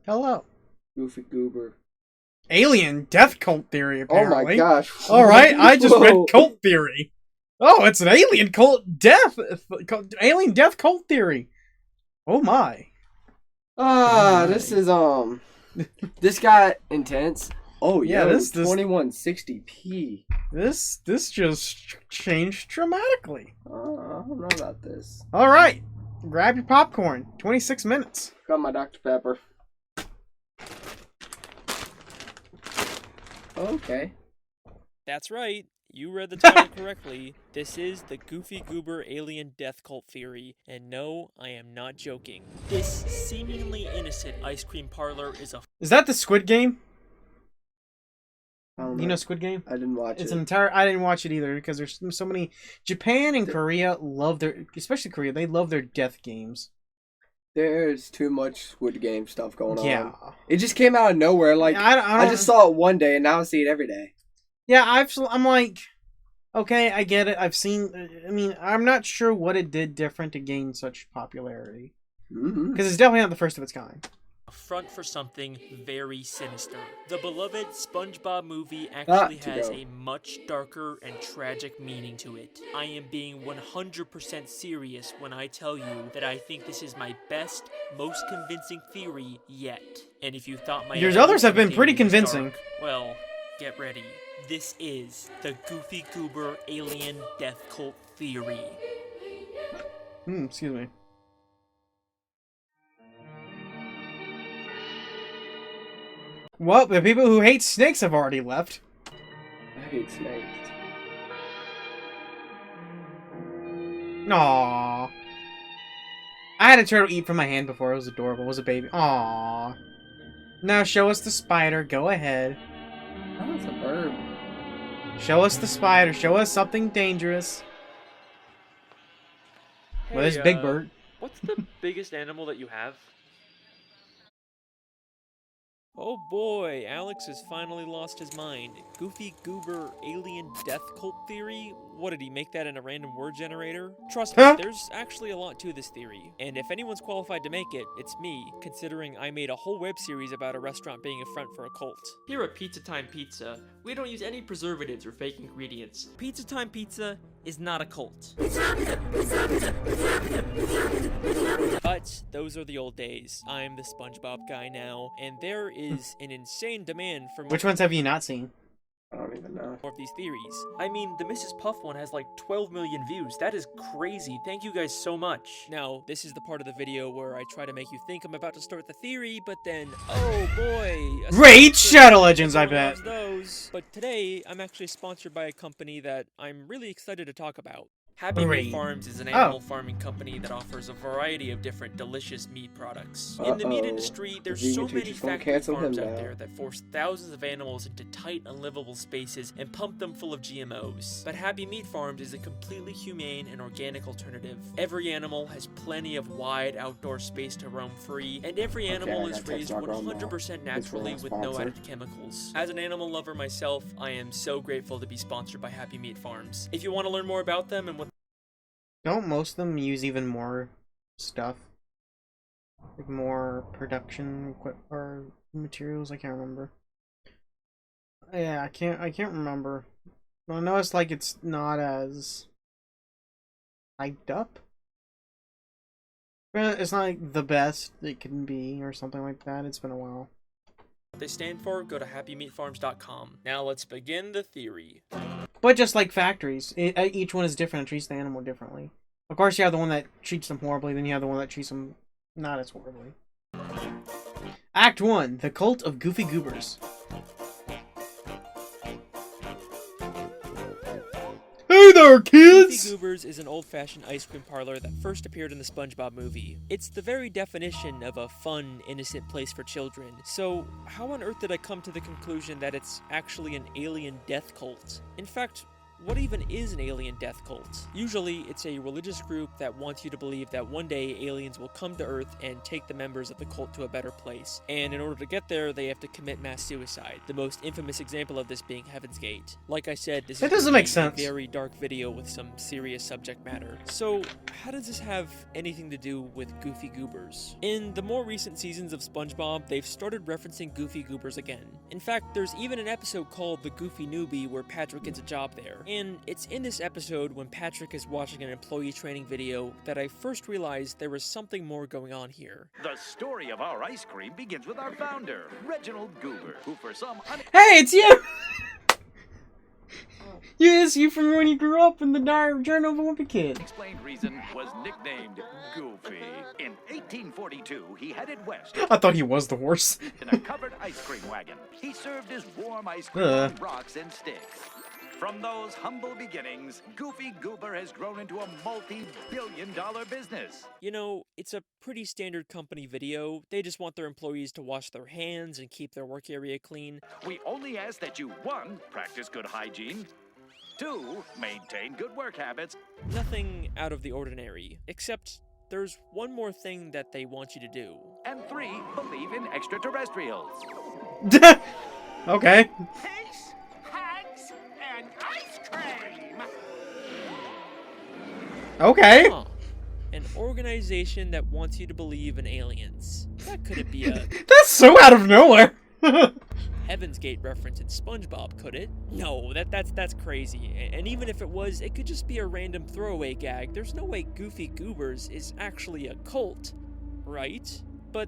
Hello. Goofy Goober. Alien death cult theory, apparently. Oh my gosh. Alright, I just read Whoa. cult theory. Oh, it's an alien alien death cult theory. Oh my. This is, this got intense. Oh, Yeah, yeah, this 2160p. This just changed dramatically. I don't know about this. Alright, grab your popcorn. 26 minutes. Got my Dr. Pepper. Okay. That's right. You read the title correctly. This is the Goofy Goober Alien Death Cult Theory, and no, I am not joking. This seemingly innocent ice cream parlor is a... Is that the Squid Game? You You know Squid Game? I didn't watch It's it. an entire. I didn't watch it either because there's so many. Japan and Korea love their, especially Korea. They love their death games. There's too much Squid Game stuff going on. Yeah. It just came out of nowhere. Like, I just saw it one day, and now I see it every day. Yeah, I'm like, okay, I get it. I've seen. I mean, I'm not sure what it did different to gain such popularity because it's definitely not the first of its kind. a front for something very sinister. The beloved SpongeBob movie actually has a much darker and tragic meaning to it. I am being 100% serious when I tell you that I think this is my best, most convincing theory yet. And if you thought my Yours others have been pretty convincing. Dark, well, get ready. This is the Goofy Goober Alien Death Cult Theory. Excuse me. Well, the people who hate snakes have already left. I hate snakes. Aww. I had a turtle eat from my hand before. It was adorable. It was a baby. Aww. Now show us the spider. Go ahead. Oh, it's a bird. Show us the spider. Show us something dangerous. Well, there's Big Bird. What's the biggest animal that you have? Oh boy, Alex has finally lost his mind. Goofy Goober Alien Death Cult Theory? What, did he make that in a random word generator? Trust me, there's actually a lot to this theory. And if anyone's qualified to make it, it's me, considering I made a whole web series about a restaurant being a front for a cult. Here at Pizza Time Pizza, we don't use any preservatives or fake ingredients. Pizza Time Pizza is not a cult. But those are the old days. I'm the SpongeBob guy now, and there is an insane demand for more. Which ones have you not seen? I don't even know. Of these theories. I mean, the Mrs. Puff one has like 12 million views. That is crazy. Thank you guys so much. Now, this is the part of the video where I try to make you think I'm about to start the theory, but then, oh boy. Raid Shadow Legends, I bet. Those. But today, I'm actually sponsored by a company that I'm really excited to talk about. Happy Meat Farms is an animal farming company that offers a variety of different delicious meat products. In the meat industry, there's so many factory farms out there that force thousands of animals into tight, unlivable spaces and pump them full of GMOs. But Happy Meat Farms is a completely humane and organic alternative. Every animal has plenty of wide outdoor space to roam free, and every animal is raised 100% naturally with no added chemicals. As an animal lover myself, I am so grateful to be sponsored by Happy Meat Farms. If you want to learn more about them and what Don't most of them use even more stuff? Like more production or materials? I can't remember. Yeah, I can't remember. I know it's like it's not as hyped up. It's not like the best it can be or something like that. It's been a while. they stand for, go to happymeatfarms.com. Now let's begin the theory. But just like factories, each one is different and treats the animal differently. Of course, you have the one that treats them horribly, then you have the one that treats them not as horribly. Act 1, The Cult of Goofy Goobers. Hey there, kids! Goofy Goobers is an old-fashioned ice cream parlor that first appeared in the SpongeBob movie. It's the very definition of a fun, innocent place for children. So, how on earth did I come to the conclusion that it's actually an alien death cult? In fact, what even is an alien death cult? Usually, it's a religious group that wants you to believe that one day aliens will come to Earth and take the members of the cult to a better place, and in order to get there, they have to commit mass suicide. The most infamous example of this being Heaven's Gate. Like I said, this is doesn't make sense. A very dark video with some serious subject matter. So, how does this have anything to do with Goofy Goobers? In the more recent seasons of SpongeBob, they've started referencing Goofy Goobers again. In fact, there's even an episode called The Goofy Newbie where Patrick gets a job there. And it's in this episode, when Patrick is watching an employee training video, that I first realized there was something more going on here. The story of our ice cream begins with our founder, Reginald Goober, who for some Hey, it's you! Yes, you from when you grew up in the Diary Journal of a Wimpy Kid. unexplained reason was nicknamed Goofy. In 1842, he headed west I thought he was the horse. in a covered ice cream wagon. He served his warm ice cream on rocks and sticks. From those humble beginnings, Goofy Goober has grown into a multi-billion-dollar business. You know, it's a pretty standard company video. They just want their employees to wash their hands and keep their work area clean. We only ask that you, 1, practice good hygiene, 2, maintain good work habits, Nothing out of the ordinary, except there's one more thing that they want you to do. and 3, believe in extraterrestrials. Okay. Peace, hugs, and ice cream! Okay. Huh. An organization that wants you to believe in aliens. That couldn't be a That's so out of nowhere. Heaven's Gate reference in SpongeBob, could it? No, that's crazy. And even if it was, it could just be a random throwaway gag. There's no way Goofy Goobers is actually a cult, right? But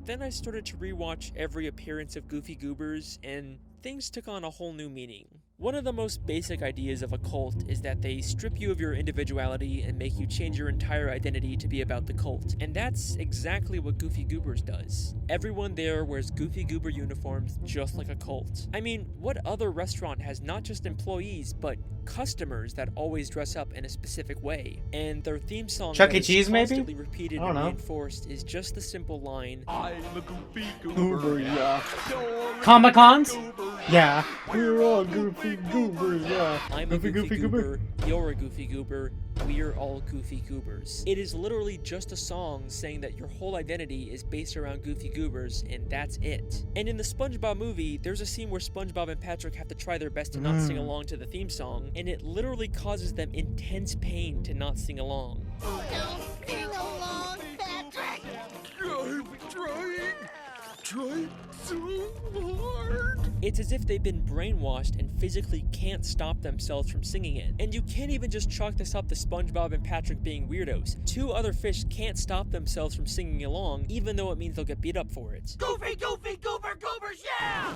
then I started to rewatch every appearance of Goofy Goobers, and things took on a whole new meaning. One of the most basic ideas of a cult is that they strip you of your individuality and make you change your entire identity to be about the cult. And that's exactly what Goofy Goobers does. Everyone there wears Goofy Goober uniforms just like a cult. I mean, what other restaurant has not just employees, but customers that always dress up in a specific way? And their theme song Chuck that E. is Cheese, maybe? constantly repeated I don't and know. reinforced is just the simple line, I'm a Goofy Goober, yeah. You're a Comic-Cons? Goober. Yeah. We're all Goofy Goobers, yeah. I'm a Goofy Goober, you're a Goofy Goober, we're all Goofy Goobers. It is literally just a song saying that your whole identity is based around Goofy Goobers, and that's it. And in the SpongeBob movie, there's a scene where SpongeBob and Patrick have to try their best to not sing along to the theme song, and it literally causes them intense pain to not sing along. Don't sing along, Patrick! I'm trying so hard. It's as if they've been brainwashed and physically can't stop themselves from singing it. And you can't even just chalk this up to SpongeBob and Patrick being weirdos. 2 other fish can't stop themselves from singing along, even though it means they'll get beat up for it. Goofy, Goofy, Goober, Goobers, yeah!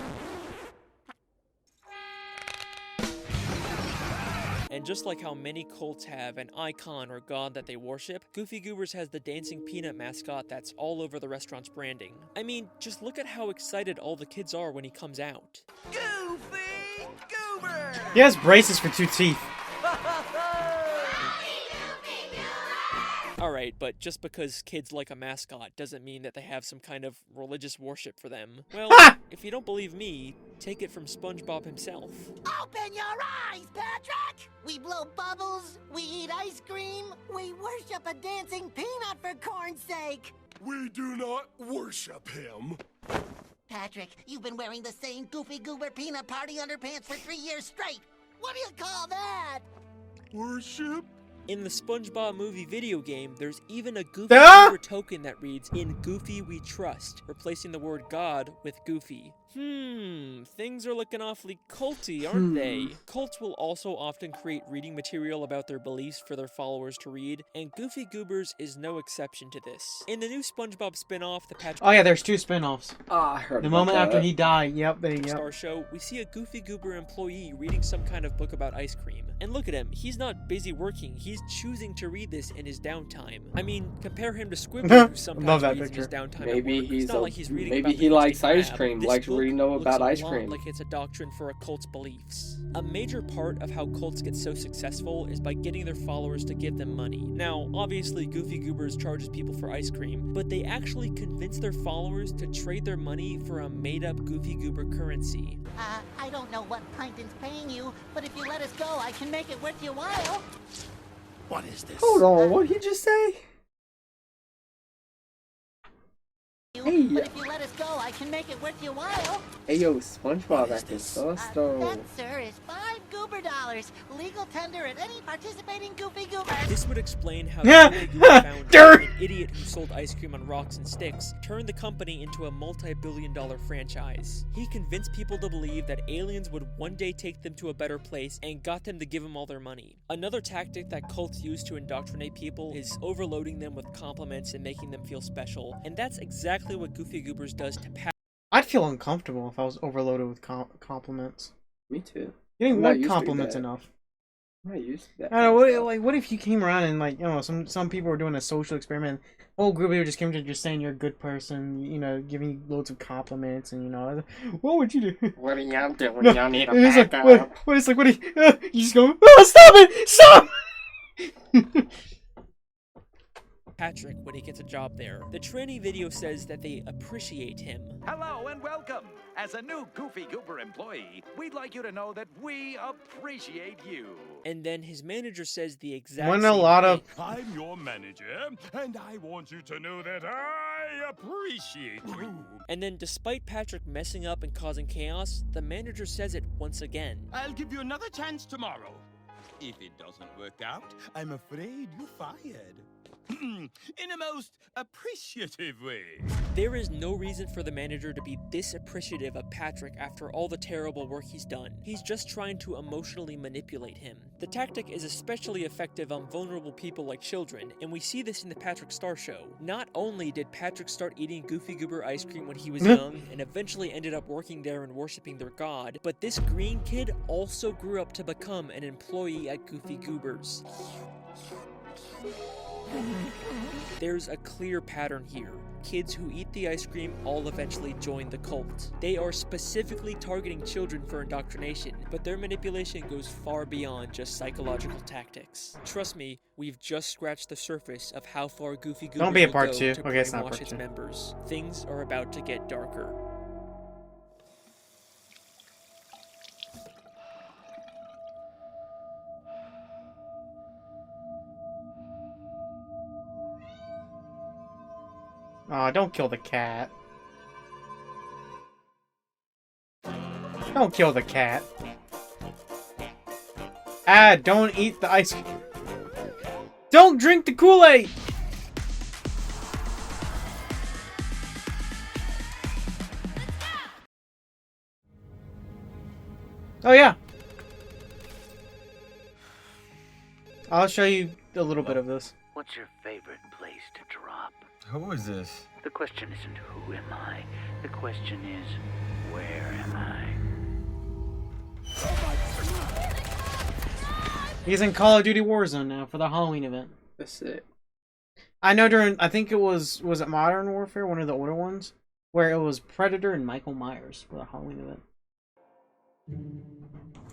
And just like how many cults have an icon or god that they worship, Goofy Goobers has the dancing peanut mascot that's all over the restaurant's branding. I mean, just look at how excited all the kids are when he comes out. Goofy Goober! He has braces for 2 teeth. Alright, but just because kids like a mascot doesn't mean that they have some kind of religious worship for them. Well, if you don't believe me, take it from SpongeBob himself. Open your eyes, Patrick! We blow bubbles, we eat ice cream, we worship a dancing peanut for corn's sake! We do not worship him. Patrick, you've been wearing the same Goofy Goober peanut party underpants for 3 years straight! What do you call that? Worship? In the SpongeBob movie video game, there's even a Goofy Ah! Goober token that reads, "In Goofy we trust," replacing the word God with Goofy. Things are looking awfully culty, aren't they? Cults will also often create reading material about their beliefs for their followers to read, and Goofy Goobers is no exception to this. In the new SpongeBob spin-off, the Patrick Oh yeah, there's 2 spin-offs. I heard The about moment that. after he died, yep. Star show, we see a Goofy Goober employee reading some kind of book about ice cream. And look at him, he's not busy working, he's He's choosing to read this in his downtime. I mean, compare him to Squidward, who sometimes reads in his downtime. Maybe it's not like he's reading maybe about he the likes Krusty ice Krab. cream, This likes book reading about ice looks a cream. lot like it's a doctrine for a cult's beliefs. A major part of how cults get so successful is by getting their followers to give them money. Now, obviously, Goofy Goobers charges people for ice cream, but they actually convince their followers to trade their money for a made-up Goofy Goober currency. I don't know what Plankton's paying you, but if you let us go, I can make it worth your while. What is this? Hold on, what did he just say? Hey. But if you let us go, I can make it worth your while. Hey yo, SpongeBob acting sus though. That, sir, is $5 Goober dollars. Legal tender at any participating Goofy Goober. This would explain how Goofy Goober founder, an idiot who sold ice cream on rocks and sticks, turned the company into a multi-billion-dollar franchise. He convinced people to believe that aliens would one day take them to a better place and got them to give him all their money. Another tactic that cults use to indoctrinate people is overloading them with compliments and making them feel special, and that's exactly what Goofy Goobers does to I'd feel uncomfortable if I was overloaded with compliments. Me too. Getting one compliment's enough. I'm not used to that. I don't know. What if you came around and some people were doing a social experiment. Whole group of you just came to just saying you're a good person. Giving you loads of compliments, and what would you do? What are y'all doing? No, Y'all need a it's backup. what do you just go? Oh, stop it! Stop! Patrick when he gets a job there. The training video says that they appreciate him. Hello and welcome. As a new Goofy Goober employee, we'd like you to know that we appreciate you. And then his manager says the exact When same a lot of thing. I'm your manager, and I want you to know that I appreciate you. And then despite Patrick messing up and causing chaos, the manager says it once again. I'll give you another chance tomorrow. If it doesn't work out, I'm afraid you're fired. In a most appreciative way. There is no reason for the manager to be this appreciative of Patrick after all the terrible work he's done. He's just trying to emotionally manipulate him. The tactic is especially effective on vulnerable people like children, and we see this in the Patrick Star Show. Not only did Patrick start eating Goofy Goober ice cream when he was young, and eventually ended up working there and worshiping their god, but this green kid also grew up to become an employee at Goofy Goobers. There's a clear pattern here. Kids who eat the ice cream all eventually join the cult. They are specifically targeting children for indoctrination, but their manipulation goes far beyond just psychological tactics. Trust me, we've just scratched the surface of how far Goofy Goober Don't be a will part go two. to Okay, it's not brainwash part its two. members. Things are about to get darker. Aw, don't kill the cat. Don't kill the cat. Ah, don't eat the ice cream. Don't drink the Kool-Aid! Oh yeah. I'll show you a little bit of this. What's your favorite place to drop? Who is this? The question isn't who am I. The question is, where am I? He's in Call of Duty Warzone now for the Halloween event. That's it. I know I think it was it Modern Warfare, one of the older ones, where it was Predator and Michael Myers for the Halloween event.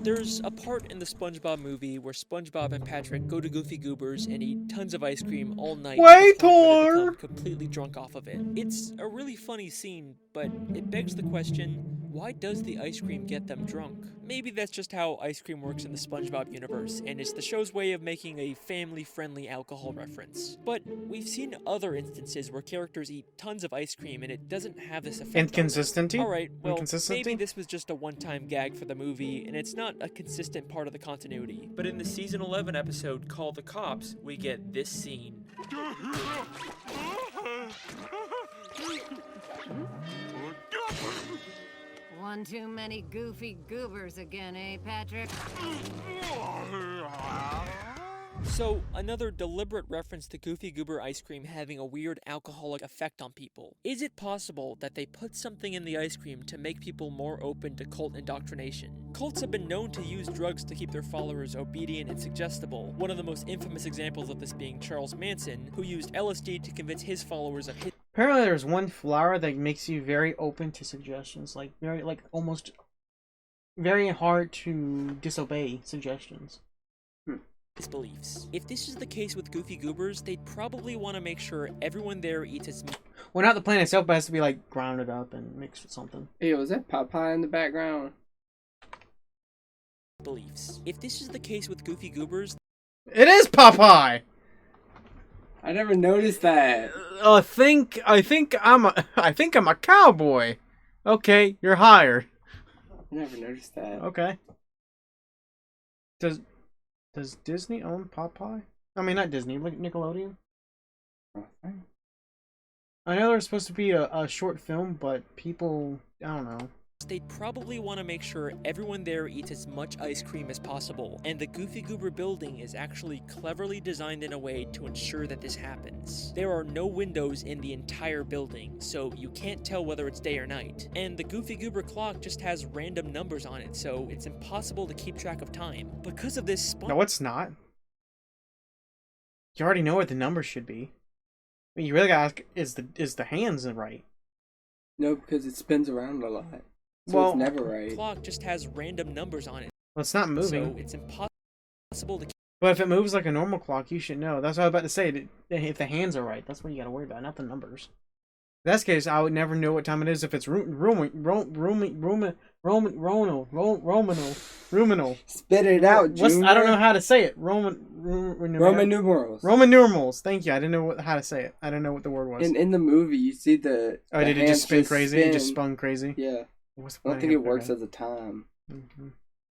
There's a part in the SpongeBob movie where SpongeBob and Patrick go to Goofy Goobers and eat tons of ice cream all night. Wait, to the point where they Thor! become completely drunk off of it. It's a really funny scene, but it begs the question, why does the ice cream get them drunk? Maybe that's just how ice cream works in the SpongeBob universe, and it's the show's way of making a family-friendly alcohol reference. But we've seen other instances where characters eat tons of ice cream and it doesn't have this effect. Inconsistency? Alright, well, Inconsistency? maybe this was just a one-time gag for the movie, and it's not a consistent part of the continuity. But in the Season 11 episode, Call the Cops, we get this scene. One too many Goofy Goobers again, eh, Patrick? So, another deliberate reference to Goofy Goober ice cream having a weird alcoholic effect on people. Is it possible that they put something in the ice cream to make people more open to cult indoctrination? Cults have been known to use drugs to keep their followers obedient and suggestible, one of the most infamous examples of this being Charles Manson, who used LSD to convince his followers of his— Apparently there's one flower that makes you very open to suggestions, like almost very hard to disobey suggestions. his beliefs. If this is the case with Goofy Goobers, they'd probably want to make sure everyone there eats as meat. Well, not the plant itself, but it has to be like grounded up and mixed with something. Hey, was that Popeye in the background? Beliefs. If this is the case with Goofy Goobers, it is Popeye. I never noticed that. I think I'm a cowboy. Okay, you're hired. I never noticed that. Okay. Does Disney own Popeye? I mean, not Disney, like Nickelodeon. Okay. I know there's supposed to be a short film, but people, I don't know. they'd probably want to make sure everyone there eats as much ice cream as possible, and the Goofy Goober building is actually cleverly designed in a way to ensure that this happens. There are no windows in the entire building, so you can't tell whether it's day or night, and the Goofy Goober clock just has random numbers on it, so it's impossible to keep track of time. Because of this— No, it's not. You already know what the numbers should be. I mean, you really gotta ask, is the hands right? No, because it spins around a lot. So well, it's never right. The clock just has random numbers on it. Well, it's not moving. So it's impossible to... But if it moves like a normal clock, you should know. That's what I was about to say. If the hands are right, that's what you gotta worry about, not the numbers. In that case, I would never know what time it is if it's ruminal. Spit it out, Junior. I don't know how to say it. Roman numerals. Roman numerals. Thank you. I didn't know how to say it. I didn't know what the word was. In the movie, you see the did it just spin crazy? It just spun crazy? Yeah. I don't think it works as a time. Mm-hmm.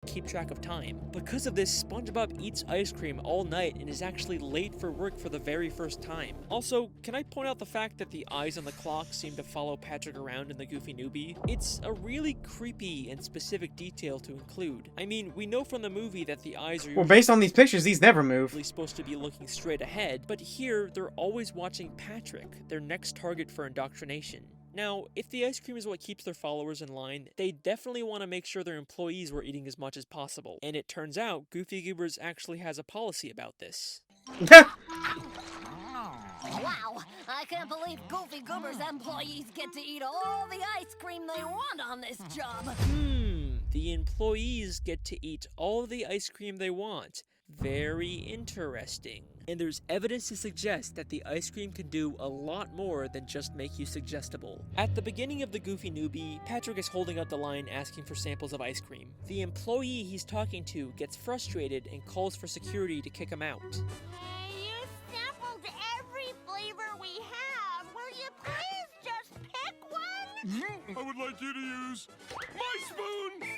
Keep track of time. Because of this, SpongeBob eats ice cream all night and is actually late for work for the very first time. Also, can I point out the fact that the eyes on the clock seem to follow Patrick around in the Goofy Newbie? It's a really creepy and specific detail to include. I mean, we know from the movie that the eyes are well, based on these pictures, these never move. Supposed to be looking straight ahead, but here they're always watching Patrick, their next target for indoctrination. Now, if the ice cream is what keeps their followers in line, they definitely want to make sure their employees were eating as much as possible. And it turns out, Goofy Goobers actually has a policy about this. Wow, I can't believe Goofy Goober's employees get to eat all the ice cream they want on this job. The employees get to eat all the ice cream they want. Very interesting. And there's evidence to suggest that the ice cream can do a lot more than just make you suggestible. At the beginning of the Goofy Newbie, Patrick is holding up the line asking for samples of ice cream. The employee he's talking to gets frustrated and calls for security to kick him out. Hey, you sampled every flavor we have. Will you please just pick one? I would like you to use my spoon!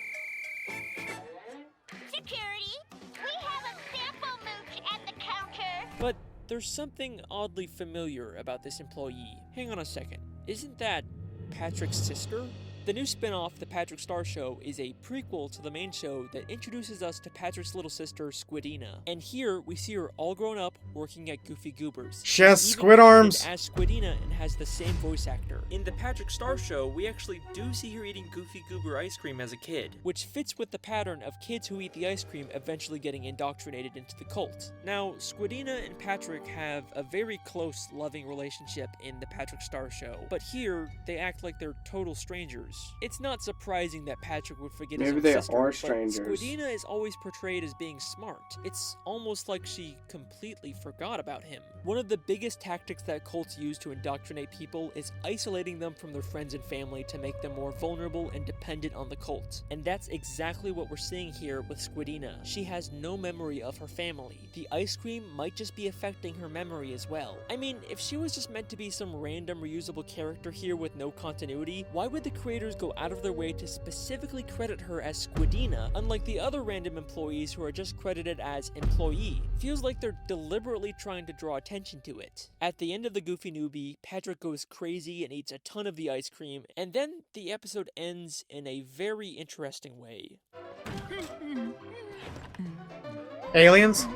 Security, we have a sample mooch at the counter. But there's something oddly familiar about this employee. Hang on a second. Isn't that Patrick's sister? The new spin-off, The Patrick Star Show, is a prequel to the main show that introduces us to Patrick's little sister, Squidina. And here, we see her all grown up, working at Goofy Goobers. She has squid arms! As Squidina and has the same voice actor. In The Patrick Star Show, we actually do see her eating Goofy Goober ice cream as a kid, which fits with the pattern of kids who eat the ice cream eventually getting indoctrinated into the cult. Now, Squidina and Patrick have a very close, loving relationship in The Patrick Star Show, but here, they act like they're total strangers. It's not surprising that Patrick would forget his sister, are strangers. but Squidina is always portrayed as being smart. It's almost like she completely forgot about him. One of the biggest tactics that cults use to indoctrinate people is isolating them from their friends and family to make them more vulnerable and dependent on the cult. And that's exactly what we're seeing here with Squidina. She has no memory of her family. The ice cream might just be affecting her memory as well. I mean, if she was just meant to be some random reusable character here with no continuity, why would the creators go out of their way to specifically credit her as Squidina, unlike the other random employees who are just credited as employee? Feels like they're deliberately trying to draw attention to it. At the end of the Goofy Newbie, Patrick goes crazy and eats a ton of the ice cream, and then the episode ends in a very interesting way. Aliens?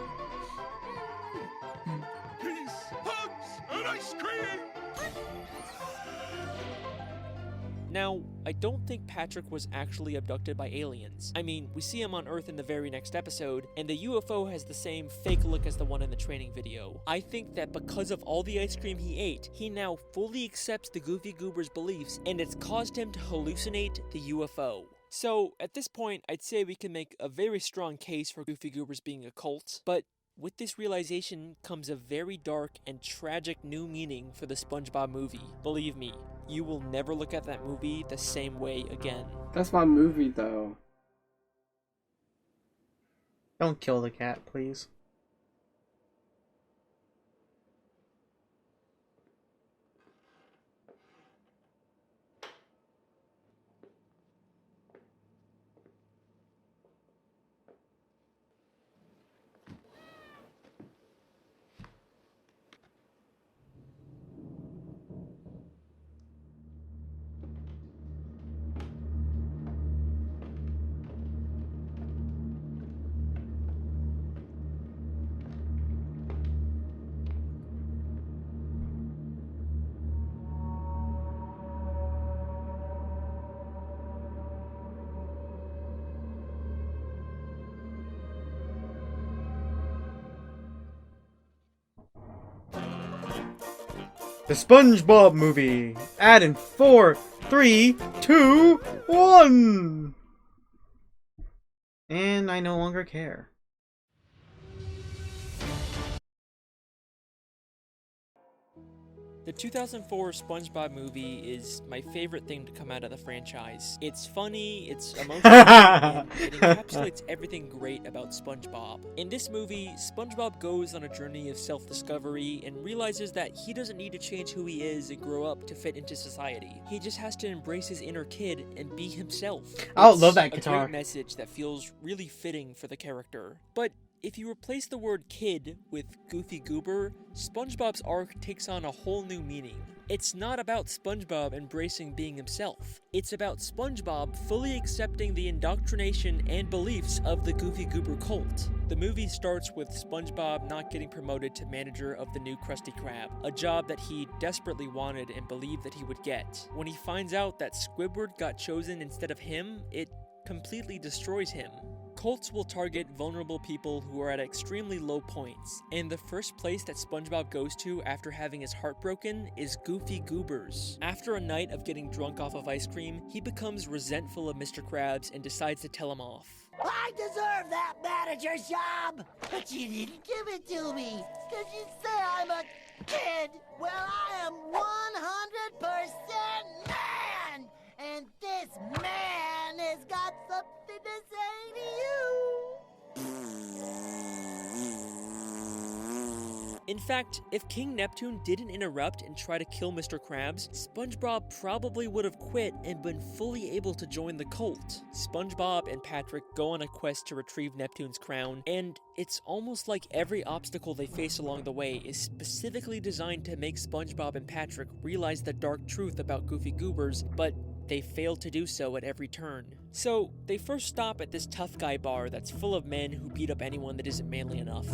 Now, I don't think Patrick was actually abducted by aliens. I mean, we see him on Earth in the very next episode, and the UFO has the same fake look as the one in the training video. I think that because of all the ice cream he ate, he now fully accepts the Goofy Goober's beliefs, and it's caused him to hallucinate the UFO. So, at this point, I'd say we can make a very strong case for Goofy Goobers being a cult, but with this realization comes a very dark and tragic new meaning for the SpongeBob movie. Believe me, you will never look at that movie the same way again. That's my movie, though. Don't kill the cat, please. The SpongeBob movie! Add in 4, 3, 2, 1! And I no longer care. The 2004 SpongeBob movie is my favorite thing to come out of the franchise. It's funny, it's emotional, and it encapsulates everything great about SpongeBob. In this movie, SpongeBob goes on a journey of self-discovery and realizes that he doesn't need to change who he is and grow up to fit into society. He just has to embrace his inner kid and be himself. I love that guitar. It's a great message that feels really fitting for the character. But if you replace the word kid with Goofy Goober, SpongeBob's arc takes on a whole new meaning. It's not about SpongeBob embracing being himself. It's about SpongeBob fully accepting the indoctrination and beliefs of the Goofy Goober cult. The movie starts with SpongeBob not getting promoted to manager of the new Krusty Krab, a job that he desperately wanted and believed that he would get. When he finds out that Squidward got chosen instead of him, it completely destroys him. Cults will target vulnerable people who are at extremely low points, and the first place that SpongeBob goes to after having his heart broken is Goofy Goober's. After a night of getting drunk off of ice cream, he becomes resentful of Mr. Krabs and decides to tell him off. I deserve that manager's job, but you didn't give it to me, because you say I'm a kid. Well, I am 100% man, and this man has got something to say to you. In fact, if King Neptune didn't interrupt and try to kill Mr. Krabs, SpongeBob probably would have quit and been fully able to join the cult. SpongeBob and Patrick go on a quest to retrieve Neptune's crown, and it's almost like every obstacle they face along the way is specifically designed to make SpongeBob and Patrick realize the dark truth about Goofy Goobers, but they fail to do so at every turn. So, they first stop at this tough guy bar that's full of men who beat up anyone that isn't manly enough.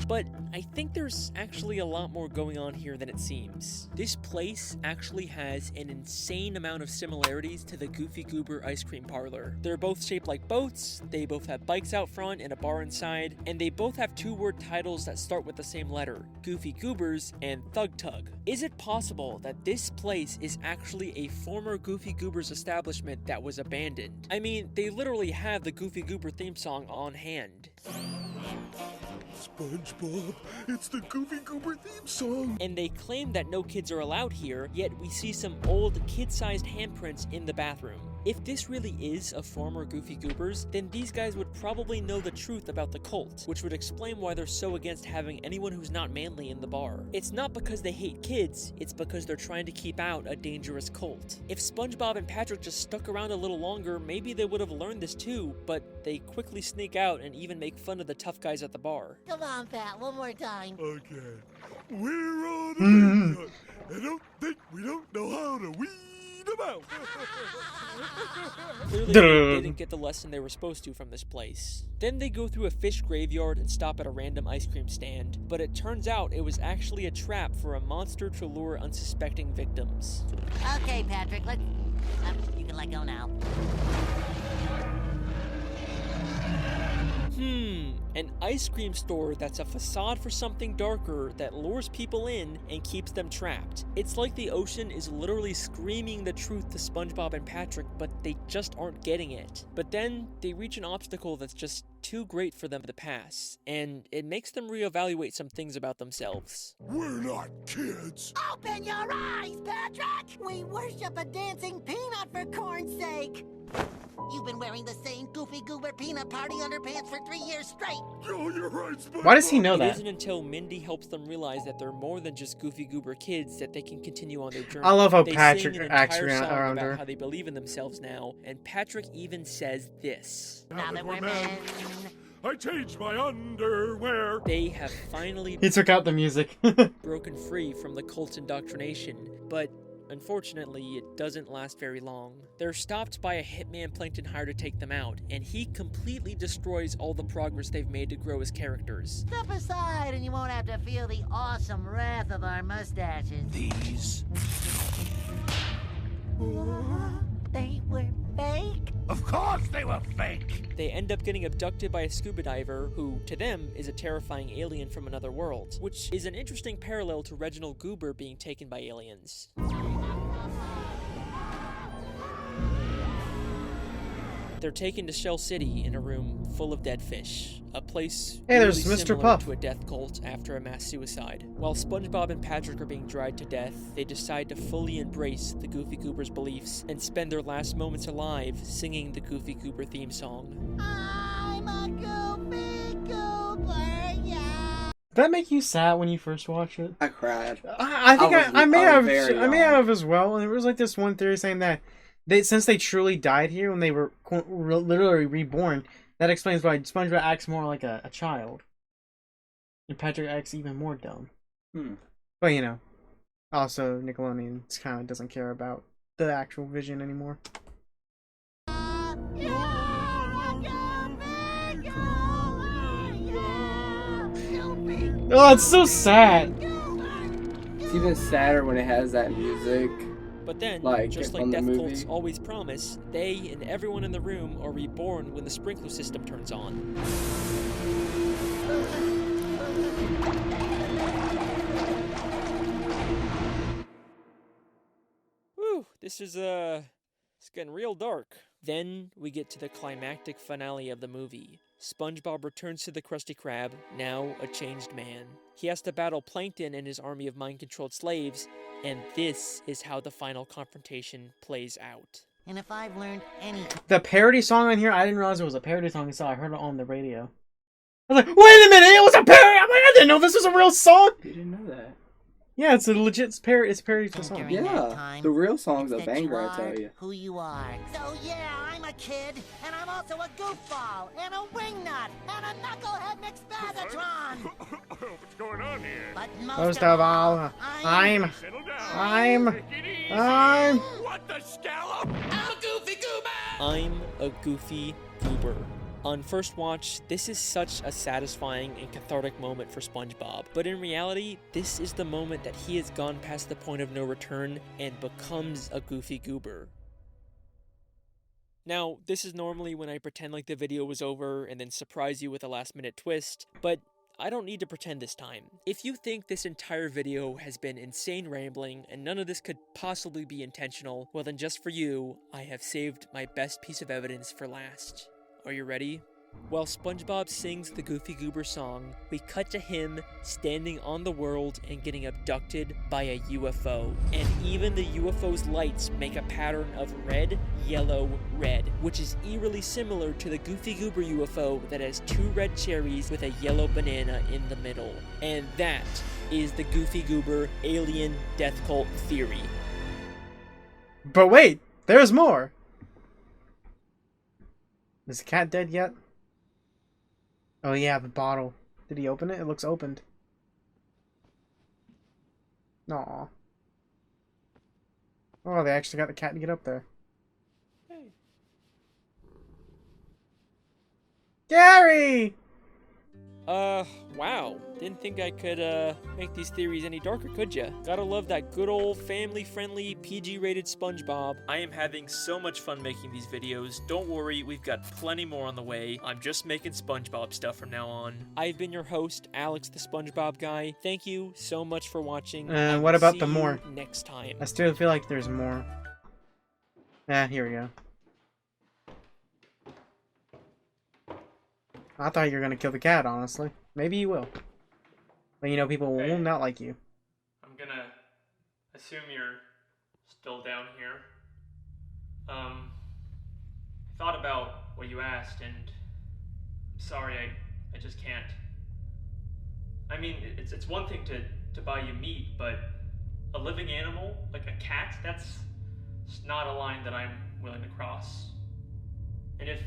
But I think there's actually a lot more going on here than it seems. This place actually has an insane amount of similarities to the Goofy Goober ice cream parlor. They're both shaped like boats, they both have bikes out front and a bar inside, and they both have two-word titles that start with the same letter, Goofy Goobers and Thug Tug. Is it possible that this place is actually a former Goofy Goobers establishment that was abandoned? I mean, they literally have the Goofy Goober theme song on hand. SpongeBob, it's the Goofy Goober theme song! And they claim that no kids are allowed here, yet we see some old kid-sized handprints in the bathroom. If this really is a former Goofy Goobers, then these guys would probably know the truth about the cult, which would explain why they're so against having anyone who's not manly in the bar. It's not because they hate kids, it's because they're trying to keep out a dangerous cult. If SpongeBob and Patrick just stuck around a little longer, maybe they would have learned this too, but they quickly sneak out and even make fun of the tough guys at the bar. Come on, Pat, one more time. Okay. We're on a mission. I don't think we don't know how to weed them out. Clearly, they didn't get the lesson they were supposed to from this place. Then they go through a fish graveyard and stop at a random ice cream stand, but it turns out it was actually a trap for a monster to lure unsuspecting victims. Okay, Patrick, let's... you can let go now. An ice cream store that's a facade for something darker that lures people in and keeps them trapped. It's like the ocean is literally screaming the truth to SpongeBob and Patrick, but they just aren't getting it. But then they reach an obstacle that's just too great for them to pass, and it makes them reevaluate some things about themselves. We're not kids. Open your eyes, Patrick! We worship a dancing peanut for corn's sake! You've been wearing the same Goofy Goober peanut party underpants for 3 years straight. Oh, you're right, SpongeBob. Why does he know that? It isn't until Mindy helps them realize that they're more than just Goofy Goober kids that they can continue on their journey. I love how they Patrick sing an acts entire song around about her. how they believe in themselves now, and Patrick even says this. Now that we're men, I changed my underwear. They have finally He took out the music. broken free from the cult's indoctrination, but unfortunately, it doesn't last very long. They're stopped by a hitman Plankton hired to take them out, and he completely destroys all the progress they've made to grow as characters. step aside and you won't have to feel the awesome wrath of our mustaches. These? They were fake? Of course they were fake. They end up getting abducted by a scuba diver who, to them, is a terrifying alien from another world, which is an interesting parallel to Reginald Goober being taken by aliens. They're taken to Shell City in a room full of dead fish, a place Hey, there's really Mr. similar Puff. to a death cult after a mass suicide. While SpongeBob and Patrick are being dried to death, they decide to fully embrace the Goofy Goober's beliefs and spend their last moments alive singing the Goofy Goober theme song. I'm a Goofy Goober, yeah. Did that make you sad when you first watched it? I cried. I think I may I have. was very I may young. have as well. And there was like this one theory saying that since they truly died here when they were literally reborn, that explains why SpongeBob acts more like a child, and Patrick acts even more dumb. But you know, also Nickelodeon kind of doesn't care about the actual vision anymore. Oh, it's so sad. It's even sadder when it has that music. But then, just like from the death movie. cults always promise, they and everyone in the room are reborn when the sprinkler system turns on. Whew, this is it's getting real dark. Then we get to the climactic finale of the movie. SpongeBob returns to the Krusty Krab, now a changed man. He has to battle Plankton and his army of mind-controlled slaves, and this is how the final confrontation plays out. And if I've learned anything... The parody song on here, I didn't realize it was a parody song until I heard it on the radio. I was like, wait a minute, it was a parody! I'm like, I didn't know this was a real song! You didn't know that. Yeah, it's a legit parody. It's a parody to a song. During that Yeah, time, the real song's a it's that you banger, I are tell you. who you are. So yeah, I'm a kid, and I'm also a goofball, and a wingnut, and a knucklehead McSpagatron. What's going on here? But Most of all, I'm... What the scallop? I'm a Goofy Goober. I'm a Goofy Goober. On first watch, this is such a satisfying and cathartic moment for SpongeBob, but in reality, this is the moment that he has gone past the point of no return and becomes a Goofy Goober. Now, this is normally when I pretend like the video was over and then surprise you with a last-minute twist, but I don't need to pretend this time. If you think this entire video has been insane rambling and none of this could possibly be intentional, well then just for you, I have saved my best piece of evidence for last. Are you ready? While SpongeBob sings the Goofy Goober song, we cut to him standing on the world and getting abducted by a UFO. And even the UFO's lights make a pattern of red, yellow, red, which is eerily similar to the Goofy Goober UFO that has 2 red cherries with a yellow banana in the middle. And that is the Goofy Goober alien death cult theory. But wait, there's more! Is the cat dead yet? Oh yeah, the bottle. Did he open it? It looks opened. Aw. Oh, they actually got the cat to get up there. Hey. Gary! Wow. Didn't think I could, make these theories any darker, could ya? Gotta love that good old family-friendly, PG-rated SpongeBob. I am having so much fun making these videos. Don't worry, we've got plenty more on the way. I'm just making SpongeBob stuff from now on. I've been your host, Alex the SpongeBob Guy. Thank you so much for watching. And what about the more? Next time. I still feel like there's more. Ah, here we go. I thought you were gonna kill the cat, honestly. Maybe you will. But you know, people will not like you. I'm gonna assume you're still down here. I thought about what you asked, and I'm sorry, I just can't. I mean, it's one thing to buy you meat, but a living animal, like a cat, that's not a line that I'm willing to cross. And if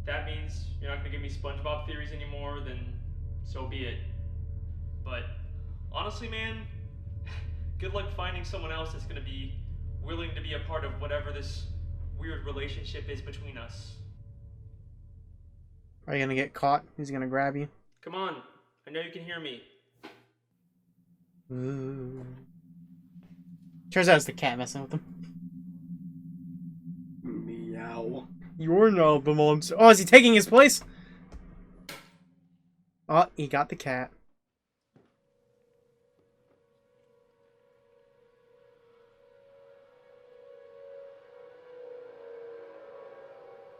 that means you're not gonna give me SpongeBob theories anymore, then so be it. But honestly, man, good luck finding someone else that's gonna be willing to be a part of whatever this weird relationship is between us. Are you gonna get caught? He's gonna grab you. Come on, I know you can hear me. Ooh. Turns out it's the cat messing with him. Meow. You're not the monster. Oh, is he taking his place? Oh, he got the cat.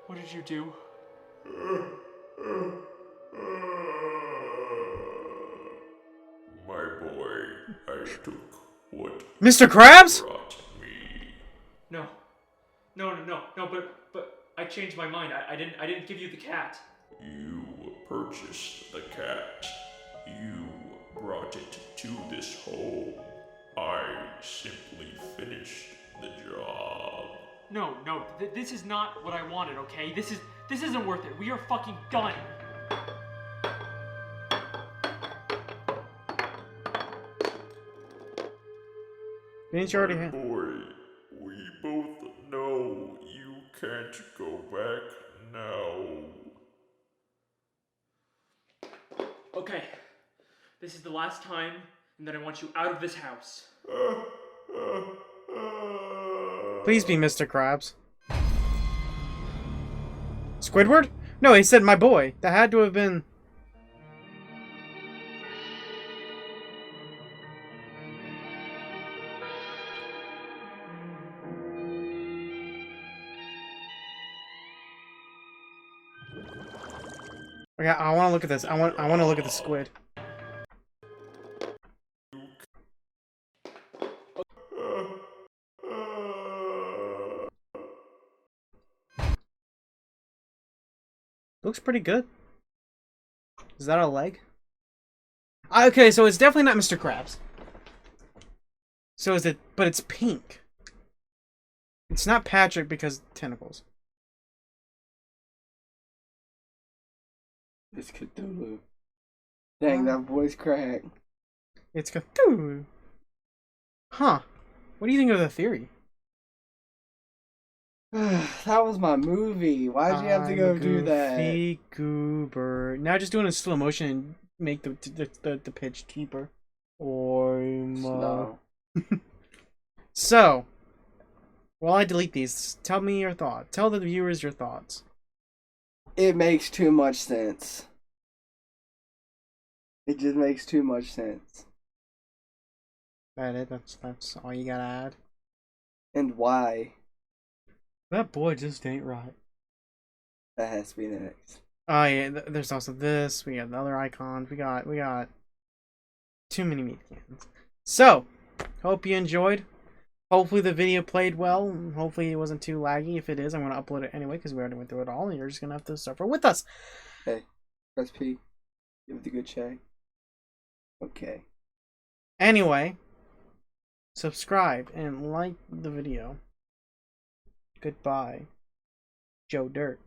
What did you do? My boy, I took what Mr. Krabs? brought me. No, but I changed my mind. I didn't give you the cat. You purchased the cat. You brought it to this home. I simply finished the job. No, this is not what I wanted, okay? This isn't worth it. We are fucking done. Didn't you already have? Boy, we both know you can't go back now. Okay, this is the last time, and then I want you out of this house. Please be Mr. Krabs. Squidward? No, he said my boy. That had to have been... Okay, I want to look at this. I want to look at the squid. Looks pretty good. Is that a leg? Okay, so it's definitely not Mr. Krabs. So is it? But it's pink. It's not Patrick because tentacles. It's Cthulhu. Dang, that voice crack. It's Cthulhu. Huh. What do you think of the theory? That was my movie. Why'd you have to go do that? Goofy Goober. Now just doing it in slow motion and make the pitch deeper. Or No. So, while I delete these, tell me your thought. Tell the viewers your thoughts. It makes too much sense. It just makes too much sense. That it? That's all you gotta add. And why? That boy just ain't right. That has to be next. Oh yeah, there's also this. We got the other icons. We got too many meat cans. So, hope you enjoyed. Hopefully the video played well. Hopefully it wasn't too laggy. If it is, I'm gonna upload it anyway because we already went through it all, and you're just gonna have to suffer with us. Hey, press P. Give it a good check. Okay. Anyway, subscribe and like the video. Goodbye, Joe Dirt.